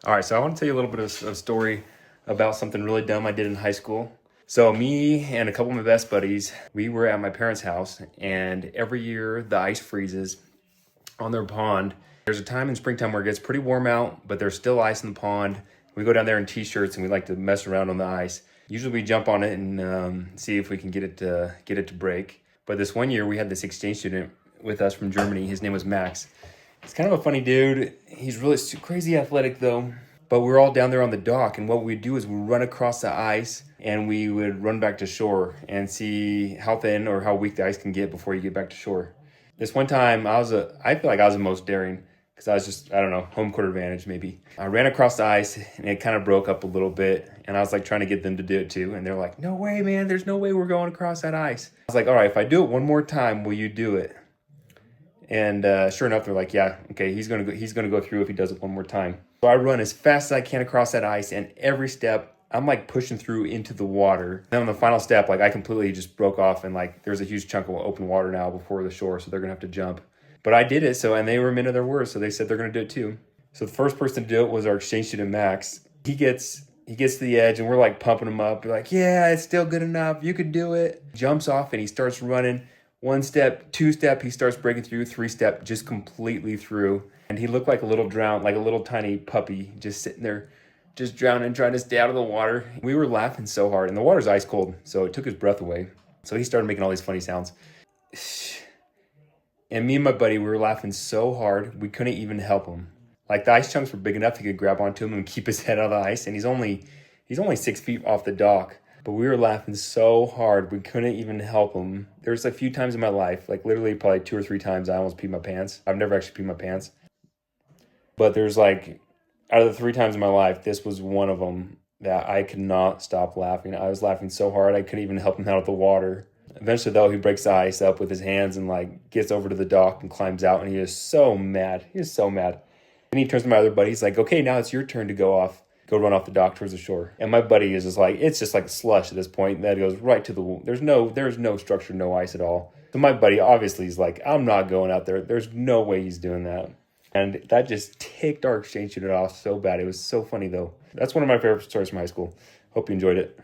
All right, so I want to tell you a little bit of a story about something really dumb I did in high school. So me and a couple of my best buddies, we were at my parents' house, and every year the ice freezes on their pond. There's a time in springtime where it gets pretty warm out, but there's still ice in the pond. We go down there in t-shirts and we like to mess around on the ice. Usually we jump on it and see if we can get it to break. But this one year we had this exchange student with us from Germany. His name was Max. He's kind of a funny dude. He's really crazy athletic though. But we were all down there on the dock, and what we'd do is we'd run across the ice and we would run back to shore and see how thin or how weak the ice can get before you get back to shore. This one time, I feel like I was the most daring because I was just, I don't know, home court advantage maybe. I ran across the ice and it kind of broke up a little bit, and I was like trying to get them to do it too. And they're like, no way, man, there's no way we're going across that ice. I was like, all right, if I do it one more time, will you do it? And sure enough, they're like, yeah, okay, he's gonna go through if he does it one more time. So I run as fast as I can across that ice, and every step I'm like pushing through into the water. Then on the final step, like I completely just broke off, and like there's a huge chunk of open water now before the shore, so they're gonna have to jump. But I did it, and they were men of their word, so they said they're gonna do it too. So the first person to do it was our exchange student Max. He gets to the edge, and we're like pumping him up. We're like, yeah, it's still good enough. You can do it. Jumps off and he starts running. 1 step, 2 step, he starts breaking through. 3 step, just completely through. And he looked like a little like a little tiny puppy, just sitting there, just drowning, trying to stay out of the water. We were laughing so hard, and the water's ice cold, so it took his breath away. So he started making all these funny sounds. And me and my buddy, we were laughing so hard, we couldn't even help him. Like the ice chunks were big enough he could grab onto him and keep his head out of the ice, and he's only 6 feet off the dock. But we were laughing so hard, we couldn't even help him. There's a few times in my life, like literally probably 2 or 3 times I almost peed my pants. I've never actually peed my pants. But there's like, out of the 3 times in my life, this was one of them that I could not stop laughing. I was laughing so hard, I couldn't even help him out of the water. Eventually though, he breaks the ice up with his hands and like gets over to the dock and climbs out, and he is so mad. He is so mad. And he turns to my other buddy, he's like, okay, now it's your turn to go run off the dock towards the shore. And my buddy is just like, it's just like slush at this point. And that goes right to there's no structure, no ice at all. So my buddy obviously is like, I'm not going out there. There's no way he's doing that. And that just ticked our exchange student off so bad. It was so funny though. That's one of my favorite stories from high school. Hope you enjoyed it.